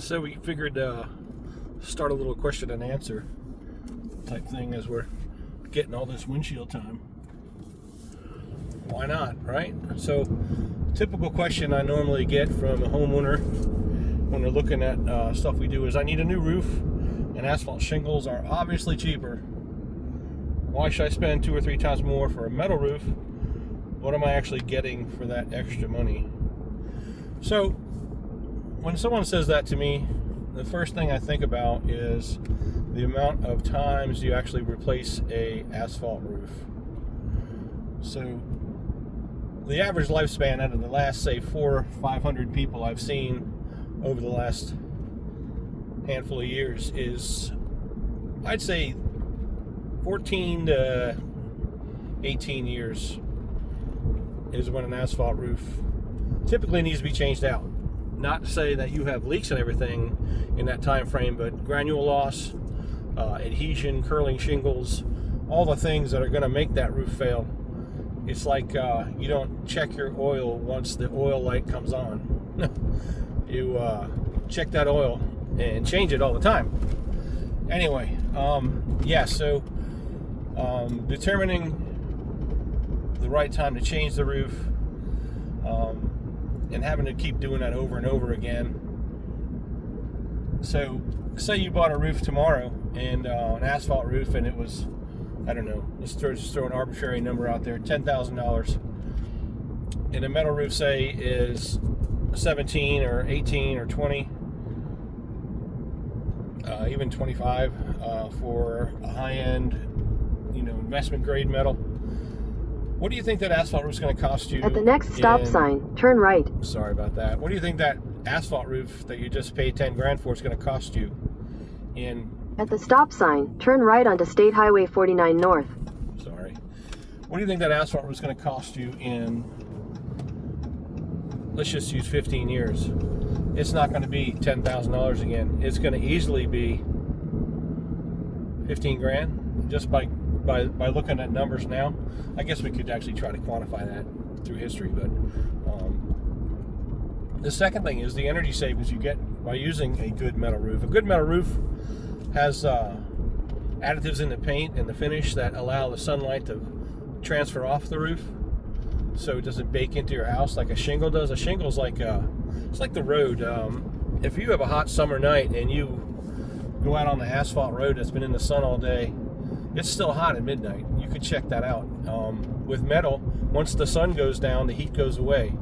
So we figured start a little question and answer type thing as we're getting all this windshield time. Why not, right? So typical question I normally get from a homeowner when they're looking at stuff we do is, I need a new roof and asphalt shingles are obviously cheaper. Why should I spend 2 or 3 times more for a metal roof? What am I actually getting for that extra money? So when someone says that to me, the first thing I think about is the amount of times you actually replace a asphalt roof. So the average lifespan out of the last, say, 400 or 500 people I've seen over the last handful of years is, I'd say, 14 to 18 years is when an asphalt roof typically needs to be changed out. Not to say that you have leaks and everything in that time frame, but granule loss, adhesion, curling shingles, all the things that are going to make that roof fail. It's like you don't check your oil once the oil light comes on. You check that oil and change it all the time. Anyway, so determining the right time to change the roof, and having to keep doing that over and over again. So say you bought a roof tomorrow, and an asphalt roof, and it was, I don't know, let's just throw an arbitrary number out there, $10,000. And a metal roof, say, is 17 or 18 or 20, even 25 for a high-end, investment grade metal. What do you think that asphalt roof is going to cost you? At the next stop sign, turn right. Sorry about that. What do you think that asphalt roof that you just paid 10 grand for is going to cost you in? At the stop sign, turn right onto State Highway 49 North. Sorry. What do you think that asphalt roof is going to cost you in, let's just use 15 years? It's not going to be $10,000 again. It's going to easily be 15 grand just by looking at numbers now. I guess we could actually try to quantify that through history, but the second thing is the energy savings you get by using a good metal roof. A good metal roof has additives in the paint and the finish that allow the sunlight to transfer off the roof, so it doesn't bake into your house like a shingle does. A shingle is like it's like the road. If you have a hot summer night and you go out on the asphalt road that's been in the sun all day, it's still hot at midnight. You could check that out. With metal, once the sun goes down, the heat goes away,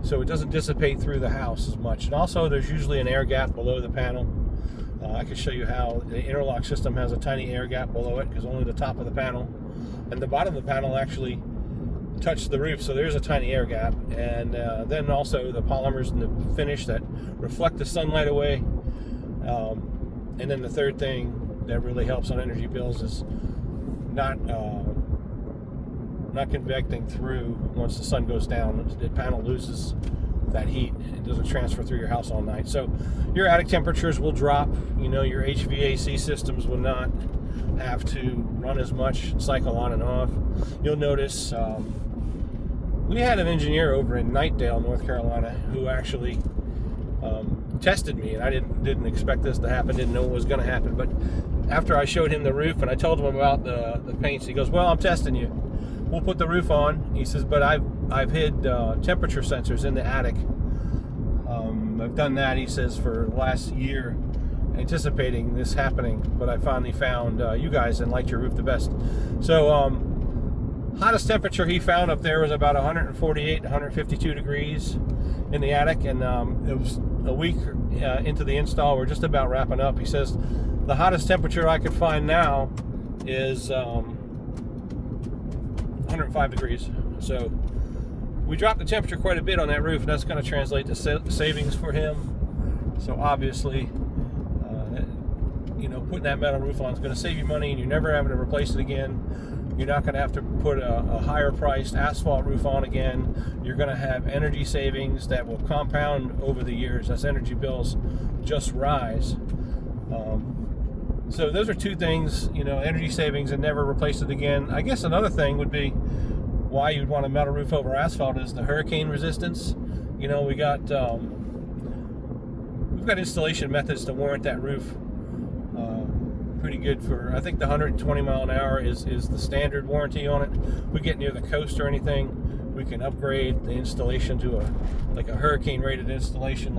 so it doesn't dissipate through the house as much. And also, there's usually an air gap below the panel. I can show you how the interlock system has a tiny air gap below it, because only the top of the panel and the bottom of the panel actually touch the roof, so there's a tiny air gap. And then also the polymers and the finish that reflect the sunlight away. And then the third thing that really helps on energy bills is not convecting through once the sun goes down. The panel loses that heat. It doesn't transfer through your house all night. So your attic temperatures will drop. Your HVAC systems will not have to run as much, cycle on and off. You'll notice we had an engineer over in Knightdale, North Carolina, who actually tested me, and I didn't expect this to happen, didn't know what was going to happen. But after I showed him the roof and I told him about the paints, he goes, "Well, I'm testing you. We'll put the roof on." He says, "But I've hid temperature sensors in the attic. I've done that," he says, "for the last year, anticipating this happening. But I finally found you guys and liked your roof the best." So hottest temperature he found up there was about 148, 152 degrees in the attic, and it was a week into the install. We're just about wrapping up. He says the hottest temperature I could find now is 105 degrees. So we dropped the temperature quite a bit on that roof, and that's going to translate to savings for him. So obviously, putting that metal roof on is going to save you money, and you're never having to replace it again. You're not going to have to put a higher priced asphalt roof on again. You're going to have energy savings that will compound over the years as energy bills just rise. So those are two things, energy savings and never replace it again. I guess another thing would be why you'd want a metal roof over asphalt is the hurricane resistance. We got we've got installation methods to warrant that roof. Pretty good for, I think the 120 mile an hour is the standard warranty on it. If we get near the coast or anything, we can upgrade the installation to a hurricane rated installation,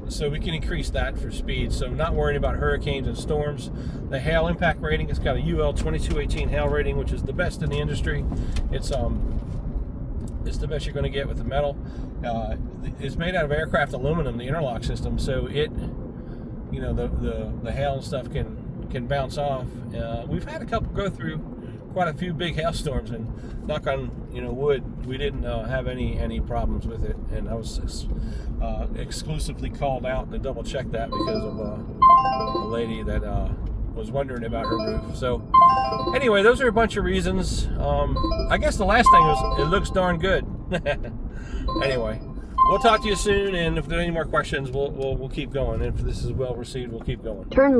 so we can increase that for speed. So not worrying about hurricanes and storms. The hail impact rating, it's got a UL 2218 hail rating, which is the best in the industry. It's the best you're going to get with the metal. It's made out of aircraft aluminum, the interlock system, so it, you know, the hail and stuff can bounce off. We've had a couple go through quite a few big hailstorms, and knock on wood, we didn't have any problems with it. And I was exclusively called out to double check that because of a lady that was wondering about her roof. So anyway, those are a bunch of reasons. I guess the last thing was it looks darn good. Anyway, we'll talk to you soon, and if there are any more questions, we'll keep going. If this is well received, we'll keep going. Turn